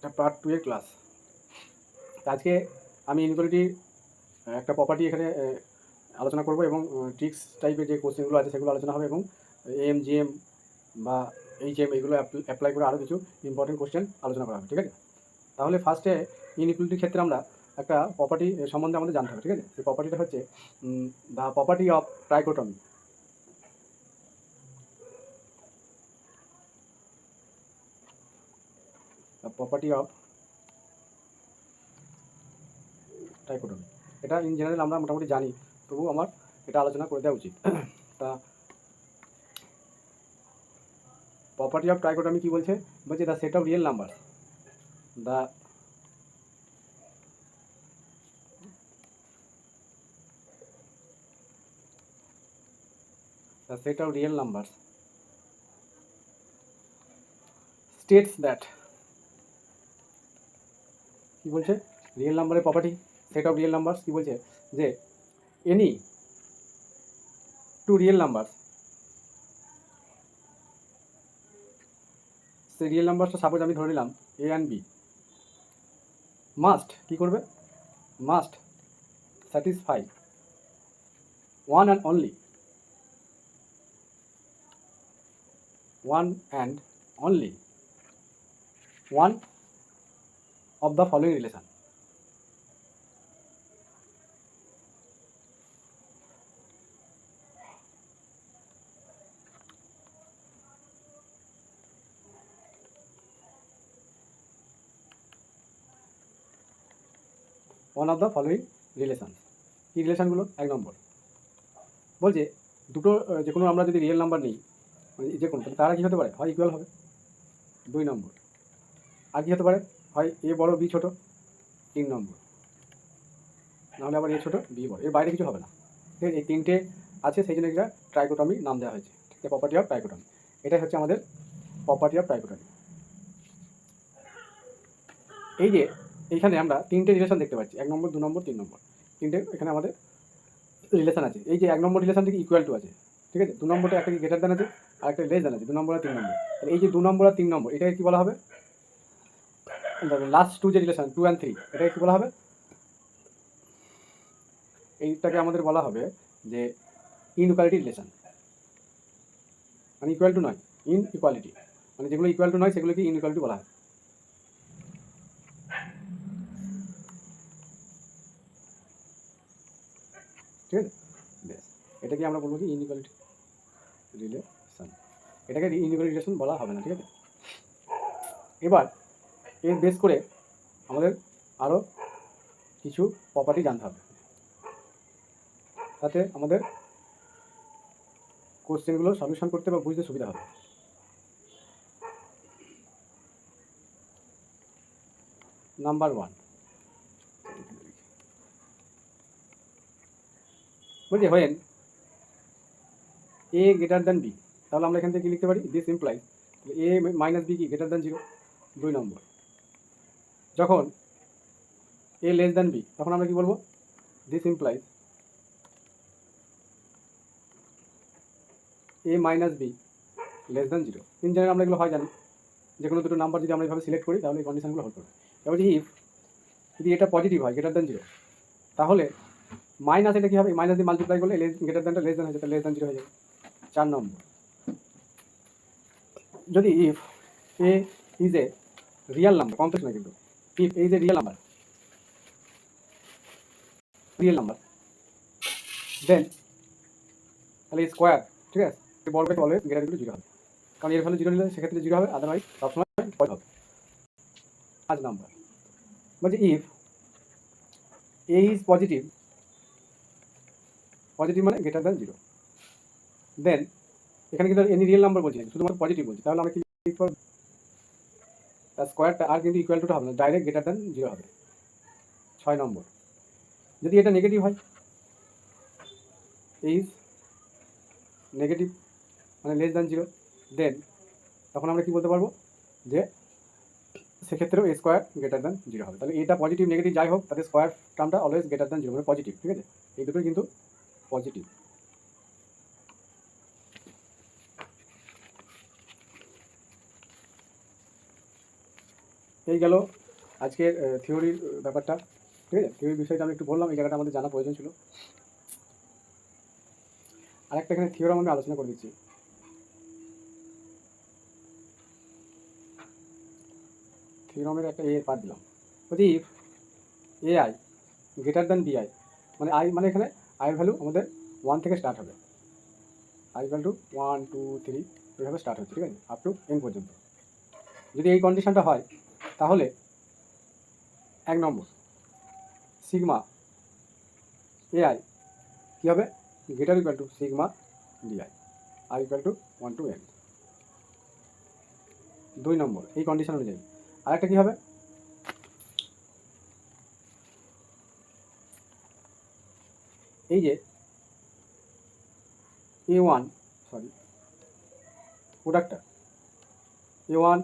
এটা পার্ট 2 এর ক্লাস। আজকে আমি ইনইকুয়ালিটির একটা প্রপার্টি এখানে আলোচনা করব এবং ট্রিক্স টাইপের যে কোশ্চেনগুলো আছে সেগুলো আলোচনা হবে এবং এম জিএম বা এইচএম এগুলো অ্যাপ্লাই করে আরও কিছু ইম্পর্টেন্ট কোশ্চেন আলোচনা করা হবে, ঠিক আছে? তাহলে ফার্স্টে ইনইকুয়ালিটির ক্ষেত্রে আমরা একটা প্রপার্টি সম্বন্ধে আমাদের জানতে হবে, ঠিক আছে? সেই প্রপার্টিটা হচ্ছে the property of trichotomy. The property of trichotomy, এটা ইন জেনারেল আমরা মোটামুটি জানি, তবু আমার এটা আলোচনা করে দেওয়া উচিত। তা প্রপার্টি অফ ট্রাইকোটমি কি বলছে? বলছে the set of real number, the set of real numbers states that, কি বলছে? রিয়েল নাম্বারের property set of real numbers কি বলছে? যে এনি টু রিয়েল নাম্বার, সেই রিয়েল নাম্বারটা সাপোজ আমি ধরে নিলাম এ অ্যান্ড বি, মাস্ট কি করবে? Must satisfy one and only one of the following relation. One of the following relation. কী রিলেশনগুলো? 1 নম্বর বলছে দুটো যে কোনো আমরা যদি রিয়েল নাম্বার নিই, মানে যে কোনো, তারা কী হতে পারে? হয় ইকুয়াল হবে, 2 নম্বর। আর কী হতে পারে? হয় এ বড় বি ছোটো, 3 নম্বর। নাহলে আবার এ ছোটো বি বড়, এর বাইরে কিছু হবে না। ঠিক আছে? এই তিনটে আছে, সেই জন্য এটা ট্রাইকোটমি নাম দেওয়া হয়েছে, ঠিক আছে? প্রপার্টি অফ ট্রাইকোটমি, এটাই হচ্ছে আমাদের প্রপার্টি অফ ট্রাইকোটমি। এই যে এইখানে আমরা তিনটে রিলেশন দেখতে পাচ্ছি, 1 নম্বর, 2 নম্বর, 3 নম্বর, তিনটে এখানে আমাদের রিলেশন আছে। এই যে 1 নম্বর রিলেশন থেকে ইকুয়াল টু আছে, ঠিক আছে? 2 নম্বরটা একটা গ্রেটার দ্যান আছে আর একটা লেস দ্যান আছে, 2 নম্বর আর 3 নম্বর। এই যে 2 নম্বর আর 3 নম্বর, এটাকে কী বলা হবে? লাস্ট 2 যে রিলেশন 2 and 3, এটাকে কী বলা হবে? এইটাকে আমাদের বলা হবে যে ইনইকুয়ালিটি রিলেশন, মানে ইকুয়াল টু নয়, ইনইকুয়ালিটি, মানে যেগুলো ইকুয়াল টু নয় সেগুলোকে ইনইকুয়ালিটি বলা হয়। ঠিক আছে? বেশ, এটাকে আমরা বলবো কি ইনইকুয়ালিটি রিলেশন, এটাকে ইনইকুয়ালিটি রিলেশন বলা হবে না, ঠিক আছে? এবার এর বেস করে আমাদের আরও কিছু প্রপার্টি জানতে হবে, তাতে আমাদের কোশ্চেনগুলো সলিউশন করতে বা বুঝতে সুবিধা হবে। নাম্বার 1 বলছি when a greater than b, তাহলে আমরা এখান থেকে কী লিখতে পারি? This implies a minus b কি গ্রেটার দ্যান 0, 2 নম্বর। যখন এ লেস দ্যান বি, তখন আমরা কি বলবো? This implies a minus b less than 0। In general আমরা এগুলো হয় জানি, যে কোনো দুটো নাম্বার যদি আমরা এইভাবে সিলেক্ট করি তাহলে এই কন্ডিশনগুলো হল করবে। এবার ইফ যদি এটা পজিটিভ হয় গ্রেটার দ্যান 0, তাহলে মাইনাস এটা কী হবে? মাইনাস দিয়ে মাল্টিপ্লাই করলে গ্রেটার দ্যানটা লেস দ্যান হয়ে যাবে, লেস দ্যান 0 হয়ে যাবে। 4 নম্বর, যদি if A is a real number, complex নয় কিন্তু, if A is a real number then তাহলে স্কোয়ার, ঠিক আছে, বড় থেকে অলওয়েজ গ্রেটার টু 0 হবে, কারণ এর ভ্যালু 0 নিলে সেক্ষেত্রে 0 হবে, আদারওয়াইজ সবসময় পজিটিভ হবে। 5 নাম্বার বলছে ইফ এ ইজ পজিটিভ মানে গ্রেটার দ্যান 0, দেন এখানে কিন্তু এনি রিয়েল নাম্বার বলছি, শুধুমাত্র পজিটিভ বলছি, তাহলে আমরা কি লিখব? তার স্কোয়ারটা আর কিন্তু ইকুয়াল টুটা হবে না, ডাইরেক্ট গ্রেটার দ্যান 0 হবে। 6 নম্বর, যদি এটা নেগেটিভ হয়, ইজ নেগেটিভ মানে লেস দ্যান 0, দেন তখন আমরা কি বলতে পারবো? যে সেক্ষেত্রেও এ স্কোয়ার গ্রেটার দ্যান 0 হবে। তাহলে এটা পজিটিভ নেগেটিভ যাই হোক, তাদের স্কোয়ার টার্মটা অলওয়েজ গ্রেটার দ্যান 0, মানে পজিটিভ, ঠিক আছে? এই দুটোই কিন্তু পজিটিভ। এই গেল আজকের থিওরির ব্যাপারটা, ঠিক আছে। থিওরির বিষয়টা আমি একটু বললাম, এই জায়গাটা আমাদের জানা প্রয়োজন ছিল। আরেকটা এখানে থিওরাম আমি আলোচনা করে দিচ্ছি। থিওরামের একটা পার্ট দিলাম, বলছি ইফ এআই গ্রেটার দ্যান বিআই, মানে আই মানে এখানে আইয়ের ভ্যালু আমাদের 1 থেকে স্টার্ট হবে, আই ইকুয়াল টু 1 2 3 এইভাবে স্টার্ট হচ্ছে, ঠিক আছে, আপ টু এন পর্যন্ত। যদি এই কন্ডিশনটা হয় তাহলে 1 নম্বর সিগমা এআই কী হবে, greater equal to sigma d i, i equal to 1 to n. 2 number এই কন্ডিশন অনুযায়ী আরেকটা কী হবে, এই যে A1 সরি প্রোডাক্টটা A1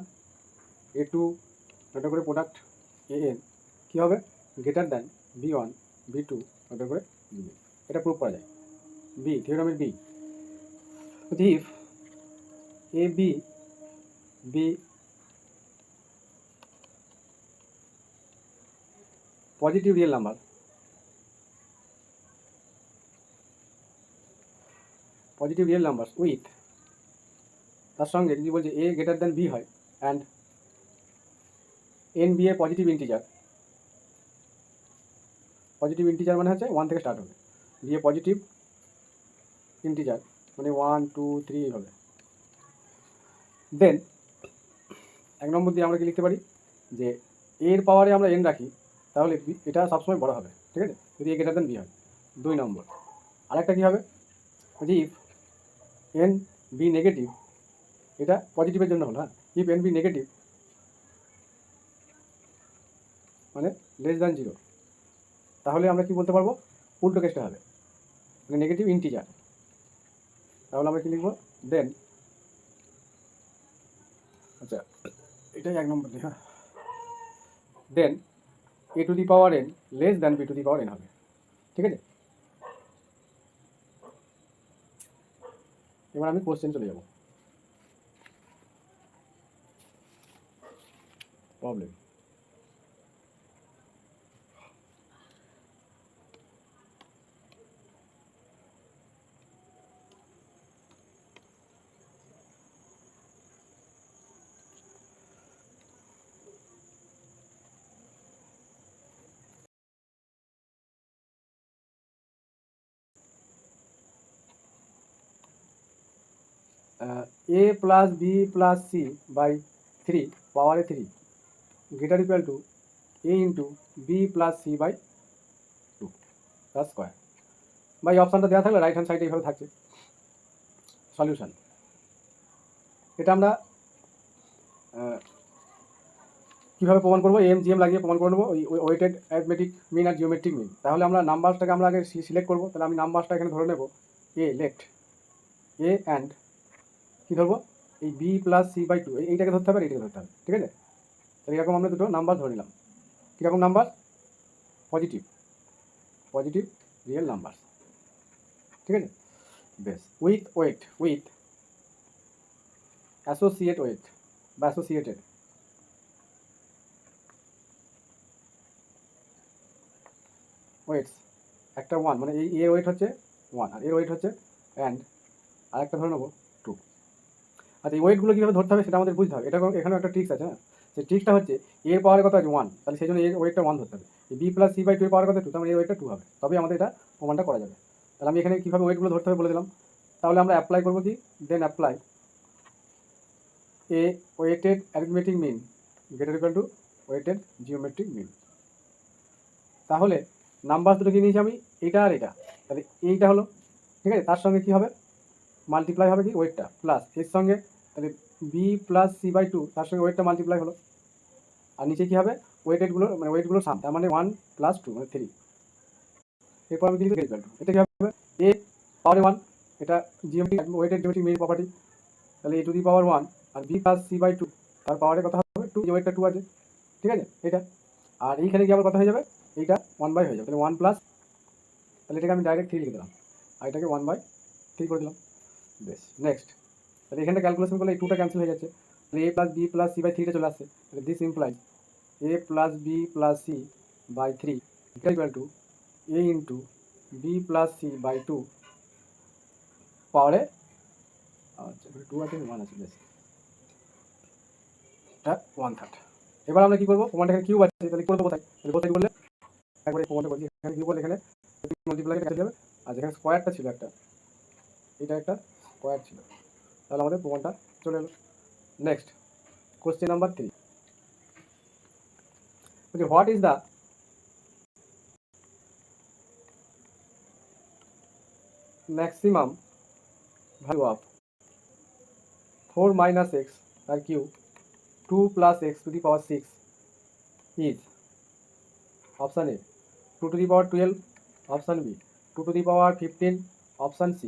A2 ওটা করে প্রোডাক্ট AN কী হবে, গ্রেটার দ্যান B1 B2 ওটা করে BN। এটা প্রুভ করা যায়। বি থিওরামের B, if A B B positive real number, positive real number with, তার সঙ্গে যদি বলছে এ গ্রেটার দ্যান বি হয় and N B a positive integer, positive integer মানে হচ্ছে 1 থেকে স্টার্ট হবে, বি এ পজিটিভ ইন্টিজার মানে 1 2 3 এইভাবে, দেন 1 নম্বর দিয়ে আমরা কি লিখতে পারি যে এর পাওয়ারে আমরা এন রাখি তাহলে এটা সবসময় বড় হবে, ঠিক আছে, যদি এ গ্রেটার দ্যান বি হয়। 2 নম্বর আরেকটা কী হবে, ইফ এন বি নেগেটিভ, এটা পজিটিভের জন্য হলো, হ্যাঁ, ইফ এন বি নেগেটিভ মানে লেস দ্যান 0, তাহলে আমরা কি বলতে পারবো, উল্টো কেসটা হবে, মানে নেগেটিভ ইন্টিজার। তাহলে আমরা কি লিখবো, দেন আচ্ছা এটাই 1 নম্বর দিই, হ্যাঁ, then A to the power N less than B to the power N হবে, ঠিক আছে। এবার আমি কোশ্চেন চলে যাব, problem. A plus B plus C by 3 পাওয়ারে 3 greater equal to A into B plus C by 2 তার স্কোয়ার, বা এই অপশানটা দেওয়া থাকলে রাইট হ্যান্ড সাইডে এইভাবে থাকছে সলিউশন। এটা আমরা কীভাবে প্রমাণ করবো, এম জি এম লাগিয়ে প্রমাণ করে নেবো, ওই ওয়েটেড অ্যারিথমেটিক মিন আর জিওমেট্রিক মিন। তাহলে আমরা নাম্বারসটাকে আমরা আগে সিলেক্ট করবো, তাহলে আমি নাম্বারসটা এখানে ধরে নেবো এ লেফট এ অ্যান্ড কী ধরবো, এই বি প্লাস সি বাই 2 এইটাকে ধরতে হবে, এইটাকে ধরতে হবে, ঠিক আছে। তাহলে এরকম আমরা দুটো নাম্বার ধরে নিলাম, কীরকম number, positive positive real number, ঠিক আছে, বেশ। With weight, with associate weight বা অ্যাসোসিয়েটেড, ওয়েটস একটা 1 মানে এই এর ওয়েট হচ্ছে 1 আর এর ওয়েট হচ্ছে অ্যান্ড আরেকটা ধরে নেবো 2। আচ্ছা এই ওয়েটগুলো কীভাবে ধরতে হবে সেটা আমাদের বুঝতে হবে, এটা এখানেও একটা ট্রিক্স আছে, হ্যাঁ। সেই ট্রিক্সটা হচ্ছে এর পাওয়ারের কত আছে 1, তাহলে সেই জন্য এর ওয়েটটা 1 ধরতে হবে। এই বি প্লাস সি বাই 2 এর পাওয়ার কত 2, তাহলে এর ওয়েটটা 2 হবে, তবেই আমাদের এটা প্রমাণটা করা যাবে। তাহলে আমি এখানে কীভাবে ওয়েটগুলো ধরতে হবে বলে দিলাম। তাহলে আমরা অ্যাপ্লাই করবো কি, then apply a weighted arithmetic mean greater equal to weighted geometric mean. তাহলে নাম্বার দুটো কি নিয়েছি আমি, এইটা আর এটা, তাহলে এইটা হলো, ঠিক আছে, তার সঙ্গে কী হবে, মাল্টিপ্লাই হবে কি ওয়েটটা প্লাস এর সঙ্গে, তাহলে বি প্লাস সি বাই 2 তার সঙ্গে ওয়েটটা মাল্টিপ্লাই হলো, আর নিচে কী হবে, ওয়েটেডগুলো মানে ওয়েটগুলো সাম, তার মানে 1 + 2 মানে 3। এরপর আমি কি লিখব, ইকুয়াল টু, এটা কী হবে, এ পাওয়ার 1 এটা geometric weighted geometric mean property, তাহলে এ টু দি পাওয়ার 1 আর বি প্লাস সি বাই 2 তার পাওয়ারে কথা হবে 2, যে ওয়েটটা 2 আছে, ঠিক আছে, এটা। আর এইখানে কি আবার কথা হয়ে যাবে, এইটা 1/, হয়ে যাবে, তাহলে 1 প্লাস, তাহলে এটাকে আমি ডাইরেক্ট 3 লিখে দিলাম, আর এটাকে 1/3 করে দিলাম, বেশ। নেক্সট, তাহলে এখানে ক্যালকুলেশন করলে এই 2টা ক্যান্সেল হয়ে যাচ্ছে, তাহলে A plus B plus C by 3টা চলে আসছে, তাহলে this implies a plus B plus C by three equal to a into B plus C by two পাওয়ারে, আচ্ছা টু আছে ওয়ান আছে বেশ, এটা 1/3। এবার আমরা কি করবো, প্রমাণটা এখানে কিউব আছে তাহলে করে দেবো, তাই কোথায় বললে একবারে প্রমাণটা করছি, এখানে কিউব বলে এখানে মাল্টিপ্লাই কাছে যাবে, আর যেখানে স্কোয়ারটা ছিল একটা, এটা একটা স্কোয়ার ছিল, তাহলে আমাদের প্রমাণটা চলে এলো। Next question number 3, what is the maximum value of 4 minus x আর cube 2 plus x to the power 6 is option A 2 to the power 12, option B 2 to the power 15, option C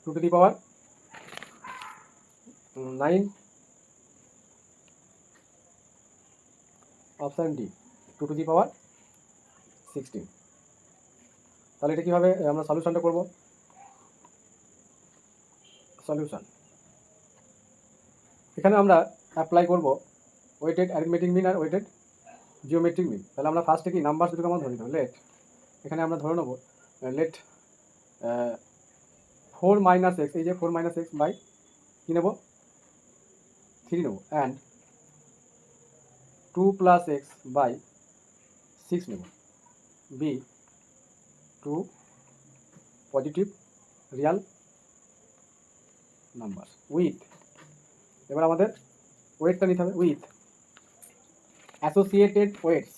2 to the power 9, option D 2 to the power 16। তাহলে এটা কীভাবে আমরা সলিউশনটা করব, solution এখানে আমরা apply করব ওয়েটেড অ্যারিথমেটিক মিন আর weighted geometric mean. তাহলে আমরা ফার্স্টে কি নাম্বার দুটোকে আমরা ধরে নেব, লেট এখানে আমরা ধরে নেব লেট 4 minus x, এই যে 4 minus x বাই কী নেব 3 নেব, অ্যান্ড 2 plus x বাই 6 নেব, b 2 positive real number with, এবার আমাদের ওয়েটটা নিতে হবে উইথ অ্যাসোসিয়েটেড ওয়েটস।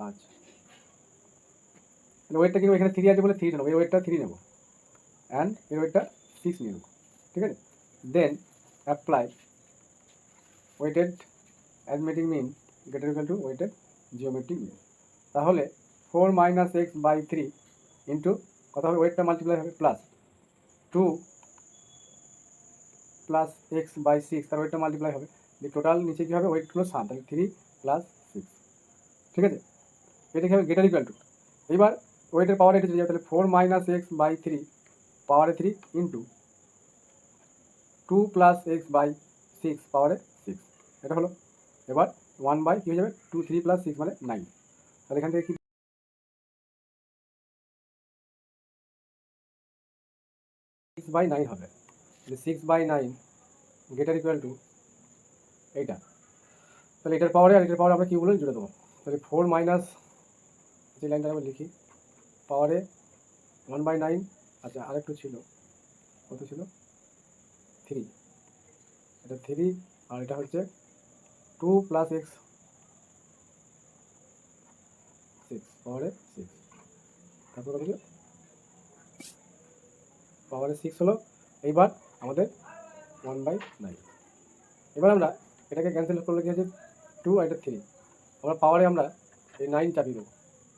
আচ্ছা ওয়েটটা কিন্তু এখানে 3 আছে বলে 3 নেবো, এই ওয়েটটা 3 নেবো, অ্যান্ড এর ওয়েটটা 6 নিয়ে নেবো, ঠিক আছে। Then apply weighted arithmetic mean greater equal to weighted geometric mean. তাহলে 4 minus x বাই 3 ইন্টু কত হবে, ওয়েটটা মাল্টিপ্লাই হবে প্লাস 2 প্লাস এক্স বাই 6, তার ওয়েটটা মাল্টিপ্লাই হবে, টোটাল নিচে কী হবে ওয়েটগুলো 7, তাহলে 3 প্লাস 6, ঠিক আছে। এটা কী হবে গ্রেটার ইকুয়াল টু, এইবার ওয়েটের পাওয়ার এটা চলে যাবে, তাহলে 4 minus x বাই 3 পাওয়ারে 3 ইন্টু 2 প্লাস এক্স বাই 6 পাওয়ারে 6, এটা হলো। এবার 1 বাই কী হয়ে যাবে 2, 3 প্লাস 6 মানে 9, তাহলে এখান থেকে কি 6 বাই 9 হবে, 6 বাই 9 গ্রেটার ইকুয়াল টু এইটা, তাহলে এটার পাওয়ারে আর এটার পাওয়ারে আমরা কিউগুলো জুড়ে দেবো, তাহলে 4 মাইনাস যে লাইনটা আমরা লিখি পাওয়ারে 1 বাই 9, আচ্ছা আরেকটু ছিল, কত ছিল 3, এটা 3 আর এটা হচ্ছে 2 প্লাস এক্স 6 পাওয়ারে 6, তারপর কত পাওয়ারে 6 হলো। এইবার আমাদের 1 বাই 9, এবার আমরা এটাকে ক্যান্সেল করলে কী হচ্ছে 2 আর এটা 3, আমরা পাওয়ারে আমরা এই 9 চাপিয়ে দেবো,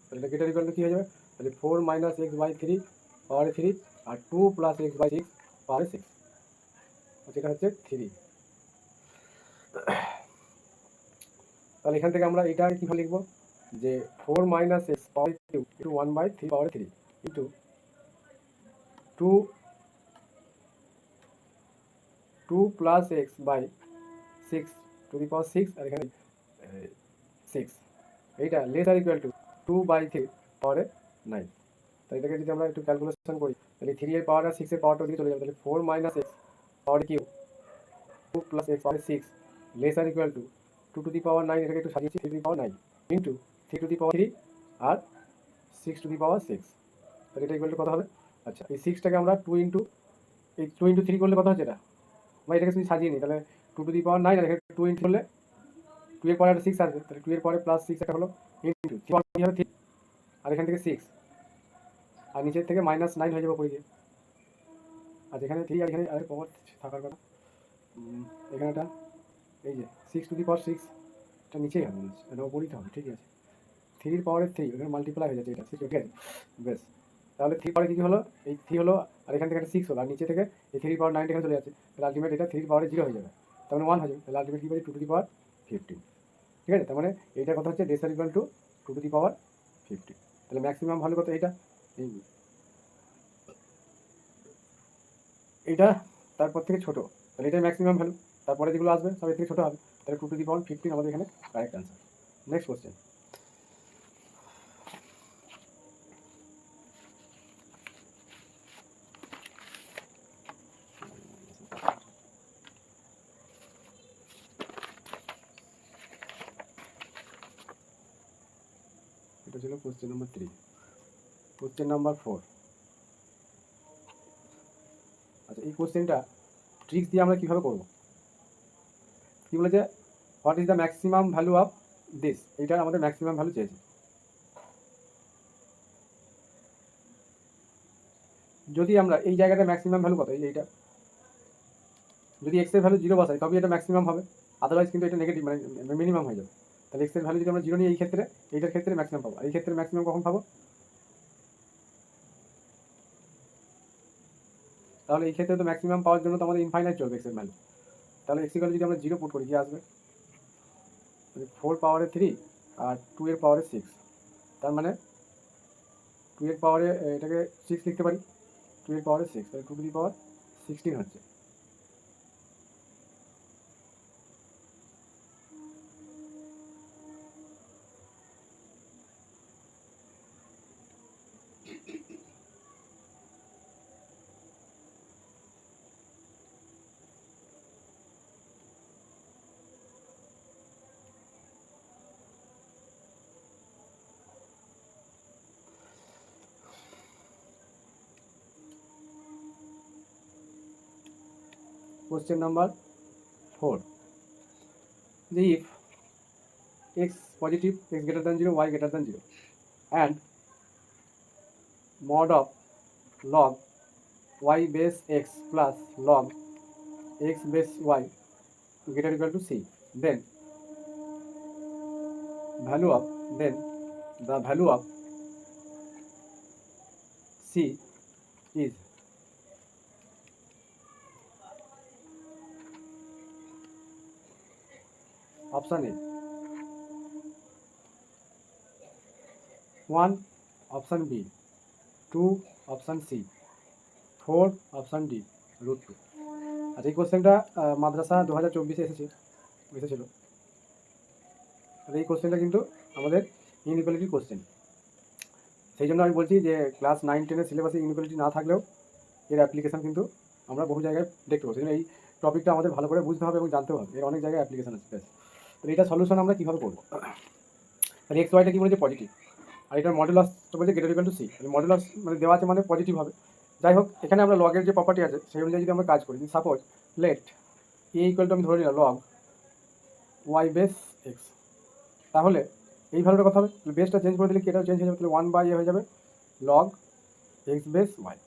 তাহলে এটা গ্রেটার ইকুয়াল টু কী হয়ে যাবে, তাহলে 4 মাইনাস এক্স বাই 3 পাওয়ারে 3 আর 2 প্লাস এক্স বাই 6 পাওয়ারে 6, যেটা হচ্ছে 3। তাহলে এখান থেকে আমরা এটা কীভাবে লিখবো যে 4 minus X power 2 into 1 by 3 পাওয়ারে 3 into 2 plus X by 6 to the power 6 আর এখানে 6, এইটা লেস আর ইকুয়াল টু 2 বাই 3 পাওয়ারে 9। তাই এটাকে যদি আমরা একটু ক্যালকুলেশন করি তাহলে 3 এর পাওয়ার আর 6 এর পাওয়ারটা দিকে চলে যাবে, তাহলে 4 minus X power Q 2 plus X power 6 less আর equal to 2 to the power 9, এটাকে একটু সাজিয়েছি 3 to the power 9 into 3 to the power 3 আর 6 টু দি পাওয়ার 6, তাহলে এটা ইকুয়াল টু কত হবে, আচ্ছা এই 6টাকে আমরা 2 ইন্টু 3 করলে কত হচ্ছে, এটা আমরা এটাকে যদি সাজিয়ে নিই তাহলে 2 টু দি পাওয়ার 9 আর এখানে 2 ইন্টু করলে 2 এর পরে একটা 6 আসবে, তাহলে 2 এর পরে প্লাস 6 একটা হলো ইন্টু 3 হবে 3 আর এখান থেকে 6 আর নিচের থেকে -9 হয়ে যাবে পড়ে গিয়ে, আর এখানে 3 আর এখানে আরেক পাওয়ার থাকার কথা, এখানে এটা এই যে 6 টু দি পাওয়ার 6 এটা নিচেই হবে, এটা উপরেই হবে, ঠিক আছে। 3 এর পাওয়ারে 3 এখানে মাল্টিপ্লাই হয়ে যাচ্ছে এটা, ঠিক আছে বেশ। তাহলে 3 পাওয়ারে কী হলো, এই 3 হলো আর এখান থেকে একটা 6 হলো আর নিচে থেকে এই 3 পাওয়ার 9 এখানে চলে যাচ্ছে, তাহলে আলটিমেট এটা 3 পাওয়ারে 0 হয়ে যাবে, তার মানে 1 হয়ে যাবে, তাহলে আলটিমেট কী পাচ্ছি 2 টু দি পাওয়ার 15, ঠিক আছে। তার মানে এইটা কথা হচ্ছে ডেস আর ইকুয়াল টু 2 টু দি পাওয়ার 15, তাহলে ম্যাক্সিমাম ভ্যালু কত এইটা, এই এটা তারপর থেকে ছোটো, তাহলে এটাই ম্যাক্সিমাম ভ্যালু, তারপরে যেগুলো আসবে সব এর থেকে ছোটো হবে, তাহলে 2^15 আমাদের এখানে কারেক্ট অ্যান্সার। নেক্সট কোশ্চেন, এটা ছিল কোশ্চেন নাম্বার 3। কোশ্চেন নাম্বার 4, আচ্ছা এই কোশ্চেনটা ট্রিক্স দিয়ে আমরা কীভাবে করবো, কী বলেছে, what is the maximum value of this, এইটার আমাদের ম্যাক্সিমাম ভ্যালু চেয়েছে। যদি আমরা এই জায়গাটা ম্যাক্সিমাম ভ্যালু কত, এইটা যদি এক্সের ভ্যালু 0 বসাই তবে এটা ম্যাক্সিমাম হবে, আদারওয়াইজ কিন্তু এটা নেগেটিভ মানে মিনিমাম হয়ে যাবে। তাহলে এক্সের ভ্যালু যদি আমরা 0 নিই এই ক্ষেত্রে, এইটার ক্ষেত্রে ম্যাক্সিমাম পাবো, আর এই ক্ষেত্রে ম্যাক্সিমাম কখন পাবো, তাহলে এই ক্ষেত্রে তো ম্যাক্সিমাম পাওয়ার জন্য তো আমাদের ইনফাইনাইট চলবে এক্সের ভ্যালু। তাহলে এক্স ইকুয়াল যদি আমরা 0 পুট করি কি আসবে, 4 পাওয়ারে 3 আর 2 এর পাওয়ারে 6, তার মানে 2 এর পাওয়ারে এটাকে 6 লিখতে পারি, 2 এর পাওয়ারে 6, তাহলে 2^16 হচ্ছে। Question number 4, if x positive, x greater than 0, y greater than 0, and mod of log y base x plus log x base y greater or equal to c, then the value of c is option A 1, option B 2, option C 4, option D √2। আচ্ছা এই কোশ্চেনটা মাদ্রাসা 2024 এসেছিল। আর এই কোশ্চেনটা কিন্তু আমাদের inequality question, সেই জন্য আমি বলছি যে ক্লাস 9-10 সিলেবাসে ইনইকুয়ালিটি না থাকলেও এর অ্যাপ্লিকেশান কিন্তু আমরা বহু জায়গায় দেখতে পাবো। সেই জন্য এই টপিকটা আমাদের ভালো করে বুঝতে হবে এবং জানতে হবে, এর অনেক জায়গায় অ্যাপ্লিকেশান আছে। তো এটা সলিউশন আমরা কীভাবে করবো, আর এক্স ওয়াইটা কী বলেছে পজিটিভ, আর এটার মডুলাস তো বলছে greater equal to c, modulus মানে দেওয়া আছে মানে পজিটিভ হবে। যাই হোক, এখানে আমরা লগের যে প্রপার্টি আছে সেই অনুযায়ী যদি আমরা কাজ করি, suppose let a equal to আমি ধরে নিলাম লগ ওয়াই বেস এক্স, তাহলে এই ভ্যালুটা কথা হবে, বেসটা চেঞ্জ করে দিলে কি এটাও চেঞ্জ হয়ে যাবে, তাহলে 1/a হয়ে যাবে লগ এক্স বেস ওয়াই।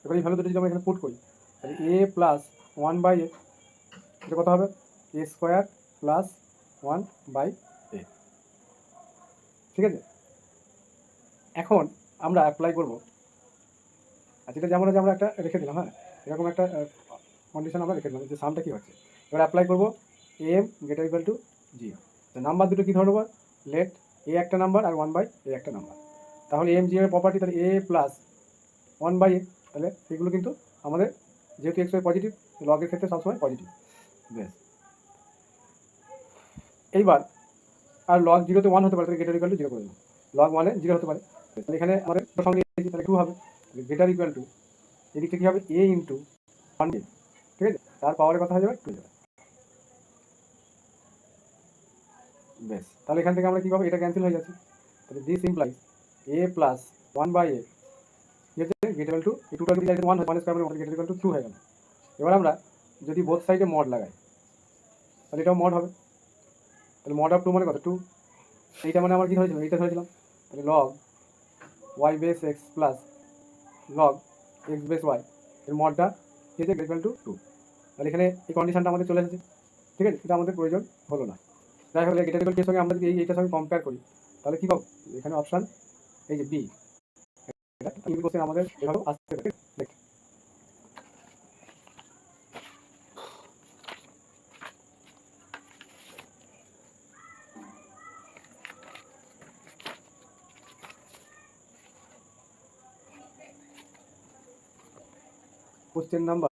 এবার এই ভ্যালু দুটো যদি আমরা এখানে পুট করি, তাহলে এ প্লাস 1/a এটা কত হবে, এ স্কোয়ার প্লাস 1/a, ঠিক আছে। এখন আমরা অ্যাপ্লাই করব, আচ্ছা এটা যেমন আছে আমরা একটা রেখে দিলাম, হ্যাঁ এরকম একটা কন্ডিশন আমরা রেখে দিলাম যে সামটা কী হচ্ছে। এবার অ্যাপ্লাই করবো এম গ্রেটার ইকুয়াল টু 0, তো নাম্বার দুটো কী ধরে নেবো, লেট এ একটা নাম্বার আর 1/a একটা নাম্বার, তাহলে এম জি এর প্রপার্টি, তাহলে এ প্লাস 1/a, তাহলে এগুলো কিন্তু আমাদের যেহেতু এক্স ওয়াই পজিটিভ, লগের ক্ষেত্রে সবসময় পজিটিভ। বেশ, এইবার আর লগ 0-তে 1 হতে পারে, তাহলে গ্রেটার ইকুয়াল টু 0 করে দেবো, লগ 1-এ 0 হতে পারে, তাহলে এখানে আমাদের সঙ্গে তাহলে 2 হবে, গ্রেটার ইকুয়াল টু এদিকটা কী হবে a ইন্টু 1/a, ঠিক আছে, তার পাওয়ারের কথা হয়ে যাবে 2 যাবে। বেশ, তাহলে এখান থেকে আমরা কী পাবো, এটা ক্যান্সেল হয়ে যাচ্ছে, তাহলে this implies a plus 1/a greater equal two এই 2টা যদি 1 হয় 1 স্কয়ার মানে গ্রেটার ইকুয়াল টু 2 হয়ে গেল। এবার আমরা যদি বোথ সাইডে মড লাগাই তাহলে এটাও মড হবে, তাহলে মড অফ 2 মানে কত 2, এইটা মানে আমার কী হয়েছিল, এইটা ধরেছিলাম, তাহলে log y base x plus log x base y এর মডটা কী হচ্ছে গ্রেটার ইকুয়াল টু 2, তাহলে এখানে এই কন্ডিশনটা আমাদের চলে এসেছে, ঠিক আছে, এটা আমাদের প্রয়োজন হলো না। যাই হোক, গ্রেটার ইকুয়াল এর সঙ্গে আমরা যদি এইটার সঙ্গে কম্পেয়ার করি তাহলে কী পাবো, এখানে অপশান এই যে বি, এটা কোশ্চেন আমাদের এভাবে আসতে পারে। Question number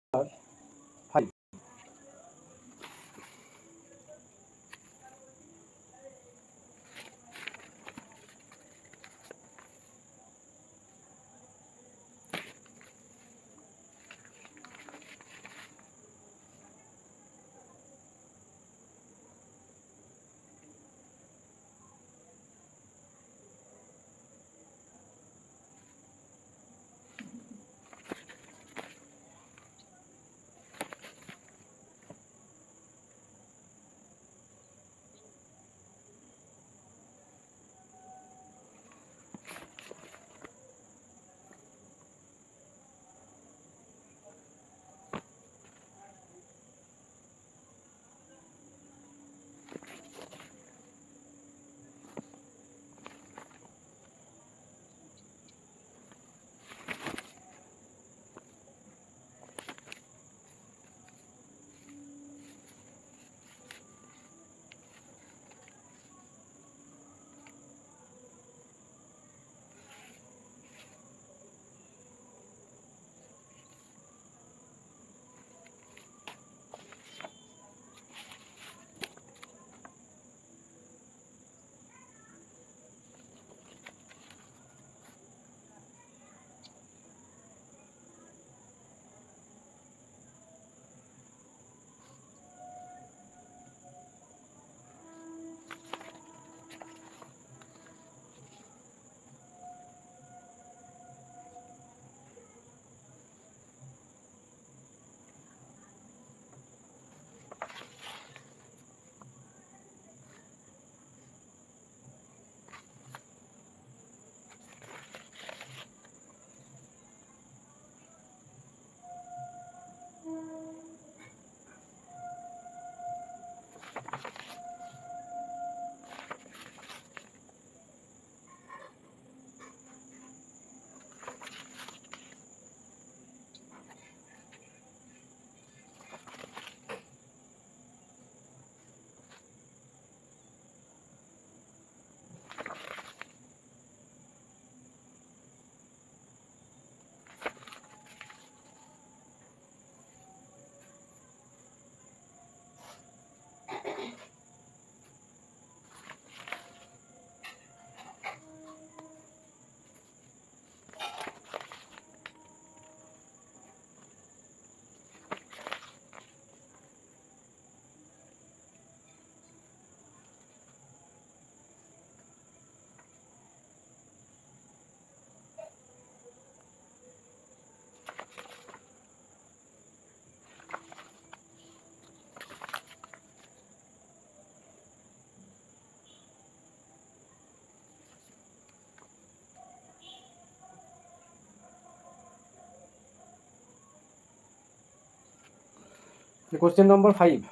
Question number 5.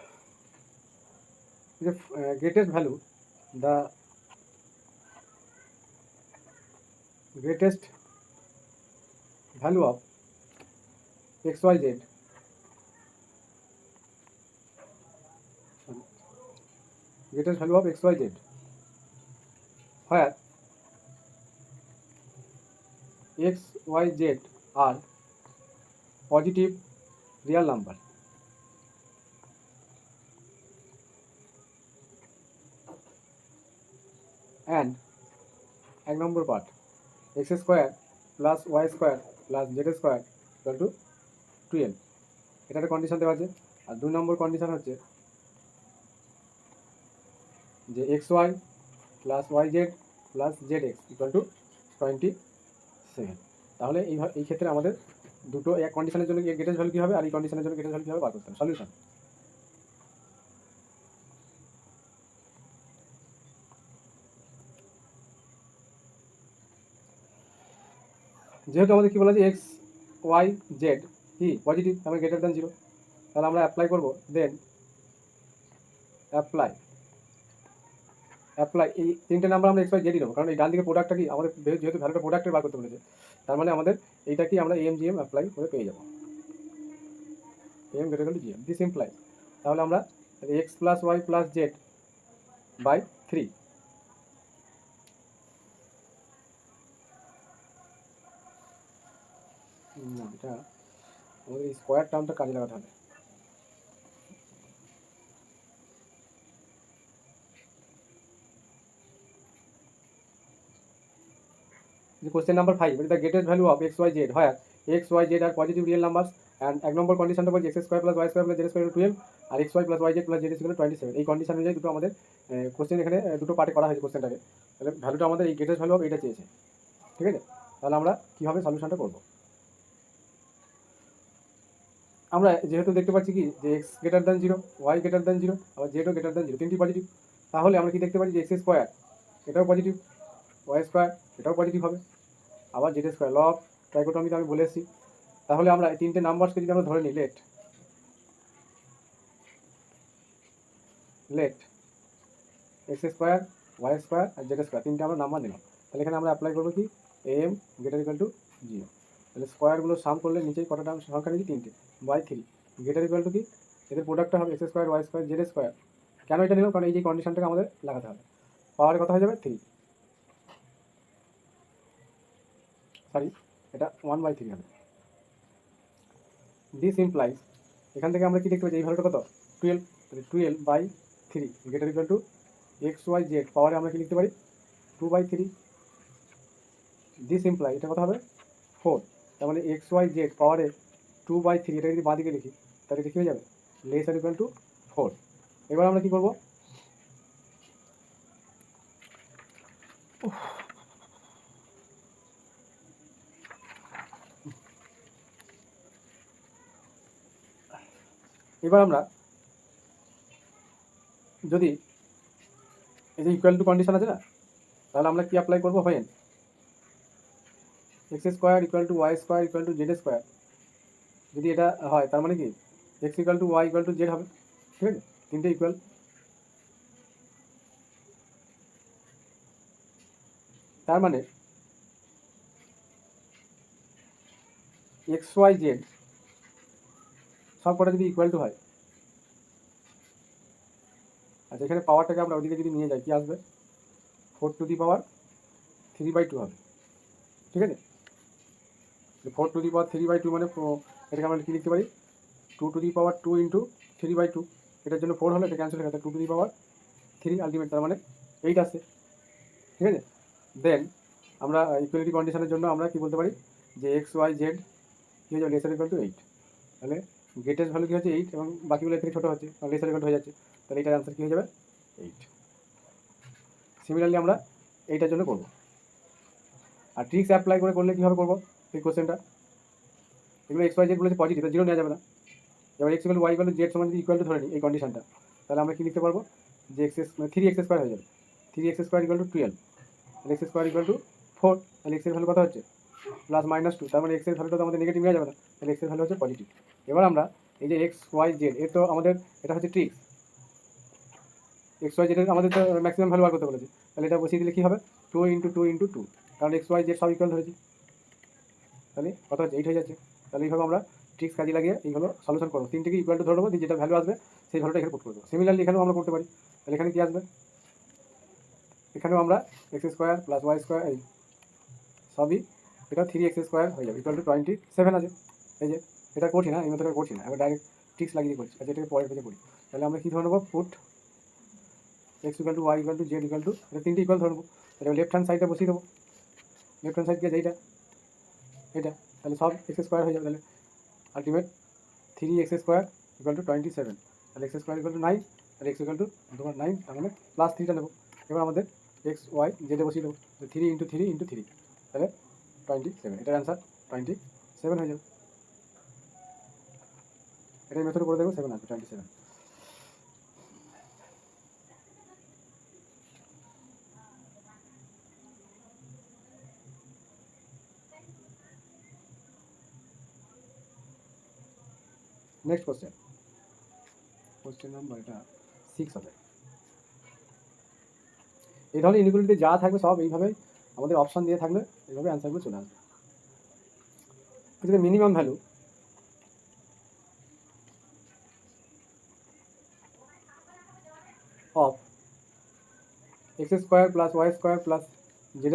The greatest value of XYZ, where XYZ are positive real number and এক নম্বর part X square plus Y square plus Z square equal to 12। এটা একটা কন্ডিশন দেওয়া আছে। আর 2 নম্বর কন্ডিশন হচ্ছে যে x Y plus Y Z plus z x equal to 27। তাহলে এই ক্ষেত্রে আমাদের দুটো এক কন্ডিশনের জন্য গ্রেটেস্ট ভ্যালু কী হবে আর এই কন্ডিশনের জন্য গ্রেটেস্ট ভ্যালু কী হবে বার করতে হবে। সলিউশন, যেহেতু আমাদের কী বলা আছে এক্স ওয়াই জেড কি পজিটিভ, আমরা গ্রেটার দ্যান 0, তাহলে আমরা অ্যাপ্লাই করব। দেন অ্যাপ্লাই এই 3টে নাম্বার আমরা এক্স ওয়াই জেডই নেবো, কারণ এই ডান দিকে প্রোডাক্টটা কি আমাদের যেহেতু ভ্যালুটা প্রোডাক্টের বার করতে বলেছে, তার মানে আমাদের এইটা কি আমরা এম জিএম অ্যাপ্লাই করে পেয়ে যাবো, m greater to GM. This imply তাহলে আমরা x plus y plus z by 3, না এটা আমাদের এই স্কোয়ার টার্মটা কাজে লাগাতে হবে। Question number 5. What is the greatest value of x, y, z where x, y, z are positive real numbers and এক নম্বর কন্ডিশনটা বলছে X square plus Y square plus Z square 12 আর X Y plus Y Z plus Z square 27। এই condition অনুযায়ী দুটো আমাদের question এখানে দুটো পার্টে করা হয়েছে কোশ্চেনটাকে। তাহলে ভ্যালুটা আমাদের এই গ্রেটেস্ট ভ্যালু অফ এটা চেয়েছে, ঠিক আছে। তাহলে আমরা কীভাবে সলিউশনটা করব, আমরা যেহেতু দেখতে পাচ্ছি কি যে x greater than 0, y greater than 0, আবার জেডও গ্রেটার দ্যান 0, তিনটি পজিটিভ। তাহলে আমরা কি দেখতে পাচ্ছি যে এক্স স্কোয়ার এটাও পজিটিভ, ওয়াই স্কোয়ার এটাও পজিটিভ হবে, আবার জেড স্কোয়ার। ল অফ ট্রাইকোটমিতে আমি বলে এসেছি। তাহলে আমরা এই 3টে নাম্বারসকে যদি আমরা ধরে নিই, let X square Y square আর জেড স্কোয়ার 3টে আমরা নাম্বার নিলাম। তাহলে এখানে আমরা অ্যাপ্লাই করবো কি এম গ্রেটার ইকুয়াল টু 0। তাহলে স্কোয়ারগুলো সাম করলে নিচেই কটা টার্ম সংখ্যা নিয়েছি 3টে বাই 3 গ্রেটার ইকুয়াল টু কি এদের প্রোডাক্টটা হবে x square Y square z square. কেন এটা নিলাম, কারণ এই যে কন্ডিশনটাকে আমাদের লাগাতে হবে। পাওয়ারের কথা হয়ে যাবে 3, সরি এটা 1/3 হবে। দিস ইমপ্লাইজ এখান থেকে আমরা কি দেখতে পাচ্ছি এই ভ্যালুটা কত 12, 12/3 greater equal to x y z পাওয়ারে আমরা কি লিখতে পারি 2/3। দিস ইমপ্লাই এটা কত হবে 4, তার মানে এক্স ওয়াই জেড পাওয়ারে 2/3, এটা যদি বাঁদিকে লিখি তাহলে এটা কী হয়ে যাবে লেস আর ইকুয়াল টু 4। এবার আমরা কী করবো, এবার আমরা যদি এই যে ইকুয়াল টু কন্ডিশন আছে না, তাহলে আমরা কি অ্যাপ্লাই করবো when x square equal to y square equal to z square. যদি এটা হয় তার মানে কি x equal to y equal to z হবে, ঠিক আছে, 3টে ইকুয়াল। তার মানে এক্স ওয়াই জেড সব কটা যদি ইকুয়াল টু হয়, আচ্ছা এখানে পাওয়ারটাকে আমরা ওদিকে যদি নিয়ে যাই কি আসবে 4 টু দি পাওয়ার 3/2 হবে, ঠিক আছে। 4 টু দি পাওয়ার 3/2 মানে এটাকে আমরা কী লিখতে পারি 2 টু দি পাওয়ার 2 ইন্টু 3/2। এটার জন্য 4 হলে এটা ক্যান্সেল হয়ে গেছে 2 টু দি পাওয়ার 3 আলটিমেট, তার মানে 8 আসছে, ঠিক আছে। দেন আমরা ইকুয়ালিটি কন্ডিশনের জন্য আমরা কি বলতে পারি যে এক্স ওয়াই জেড কী হয়ে যাবে লেসার ইকুয়াল টু 8। তাহলে গ্রেটেস্ট ভ্যালু কী হচ্ছে 8 এবং বাকিগুলো এর থেকে ছোটো হচ্ছে, লেসার ইকুয়াল হয়ে যাচ্ছে, তাহলে এটার অ্যান্সার কী হয়ে যাবে 8। সিমিলারলি আমরা এইটার জন্য করবো। আর ট্রিক্স অ্যাপ্লাই করলে কীভাবে করবো এই কোশ্চেনটা, এগুলো এক্স ওয়াই জেড বলেছে পজিটিভ, 0 নেওয়া যাবে না। এবার x equal y equal z সমান যদি ইকুয়াল টু ধরে নিই এই কন্ডিশনটা, তাহলে আমরা কী লিখতে পারবো যে মানে 3x স্কোয়ার হয়ে যাবে, 3x স্কোয়ার ইকুয়াল টু 12, তাহলে এক্স স্কোয়ার ইকুয়াল টু 4, তাহলে এক্সের ভ্যালু কত হচ্ছে +-2, তার মানে এক্সের ভ্যালুটা তো আমাদের নেগেটিভ নেওয়া যাবে না, তাহলে এক্সের ভ্যালু হচ্ছে পজিটিভ। এবার আমরা এই যে এক্স ওয়াই জেড এর তো আমাদের এটা হচ্ছে ট্রিক্স, এক্স ওয়াই জেডের আমাদের তো ম্যাক্সিমাম ভ্যালু বার করতে বলেছে, তাহলে এটা বসিয়ে দিলে কী হবে 2 × 2 × 2, কারণ এক্স ওয়াই জেড সব ইকুয়াল ধরেছি, তাহলে কত হচ্ছে 8 হয়ে যাচ্ছে। তাহলে এইভাবে আমরা ট্রিক্স কাজে লাগিয়ে এইগুলো সলিউশন করবো, তিনটেকে ইকুয়াল টু ধরে দেবো, যেটা ভ্যালু আসবে সেই ভ্যালুটা এখানে পুট করে দেবো। সিমিলারলি এখানেও আমরা করতে পারি, তাহলে এখানে কী আসবে, এখানেও আমরা x² + y² এই সবই এটা 3x² হয়ে যাবে ইকুয়াল টু 27 আছে। এই যে এটা করছি না, এই মেথডটা করছি না, এবার ডাইরেক্ট ট্রিক্স লাগিয়ে করছি। আচ্ছা এটাকে পরের পেজে করি, তাহলে আমরা কী ধরে নেবো পুট x = y = z = এটা তিনটে ইকুয়াল ধরে নেবো, তাহলে লেফট হ্যান্ড সাইডটা বসিয়ে দেবো, লেফট হ্যান্ড সাইড গিয়ে এইটা এটা, তাহলে সব x² হয়ে যাবে, তাহলে আলটিমেট 3x² = 27, তাহলে x² = 9, তাহলে x = তোমার 9, তার মানে প্লাস 3টা নেবো। এবার আমাদের x y জেডে বসিয়ে দেবো, 3 × 3 × 3, তাহলে 27, এটার অ্যান্সার 27 হয়ে যাবে। এটাই মেথড করে দেবো, 7 আসবে 27। নেক্সট কোশ্চেন নাম্বার এটা 6 হবে। এই ধরনের ইনইকুয়ালিটি যা থাকবে সব এইভাবেই আমাদের অপশান দিয়ে থাকলে এইভাবে অ্যান্সারগুলো চলে আসবে। এখানে minimum value of x² + y² + z²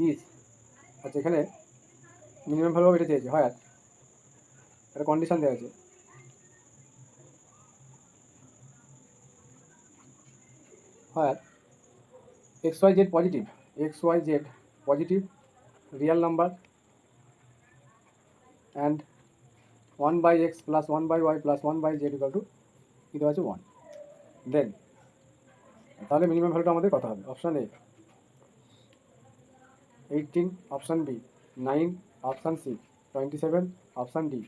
is, আচ্ছা এখানে মিনিমাম ভ্যালু এটা চেয়েছে, হয় একটা কন্ডিশন দেওয়া আছে, হয় xyz positive, xyz positive real number and 1/x + 1/y + 1/z = কি দেওয়া আছে 1, দেন তাহলে মিনিমাম ভ্যালুটা আমাদের কত হবে? Option a 18, option b 9, option c 27, option d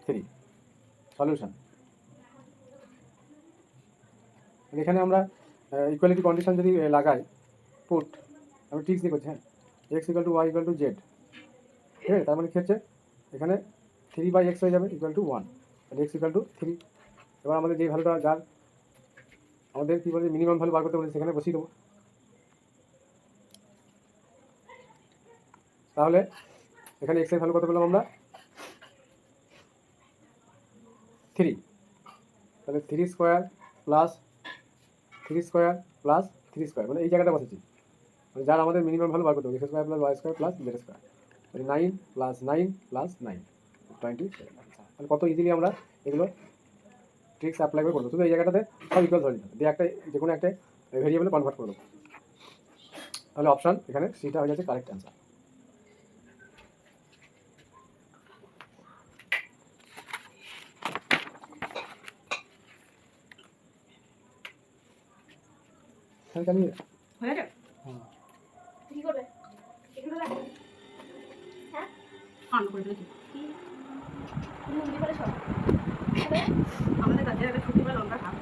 3। Solution, এখানে আমরা ইকুয়ালিটি কন্ডিশন যদি লাগাই, পুট আমি ট্রিক্স দিয়ে করছি, হ্যাঁ x = y = z, ঠিক আছে, তার মানে কী হচ্ছে এখানে 3/x হয়ে যাবে = 1, তাহলে x = 3। এবার আমাদের যে ভ্যালুটা যার আমাদের কী বলে মিনিমাম ভ্যালু বার করতে বলেছে সেখানে বসিয়ে দেবো, তাহলে এখানে x এর ভ্যালু কত পেলাম আমরা 3, তাহলে 3² + 3² + 3², মানে এই জায়গাটা বসেছি, মানে যার আমাদের মিনিমাম ভ্যালু বার করতে হবে x² + y² + z², তাহলে 9 + 9 + 9 27। তাহলে কত ইজিলি আমরা এগুলো ট্রিক্স অ্যাপ্লাই করে করবো, শুধু এই জায়গাটাতে সব ইকুয়াল ধরে নিতে হবে, দিয়ে একটা যে কোনো একটা ভেরিয়েবলে কনভার্ট করে দেবো, তাহলে অপশান এখানে সিটা হয়ে যাচ্ছে কারেক্ট অ্যান্সার। হ্যাঁ জানি হয়ে যাবে। হ্যাঁ কি করবে? এগুলো রাখো। হ্যাঁ? অন করে দিয়েছি। কি? তুমি মুড়ি করে সব। আমাদের কাছে একটা ছুটি বা লঙ্কা খাও।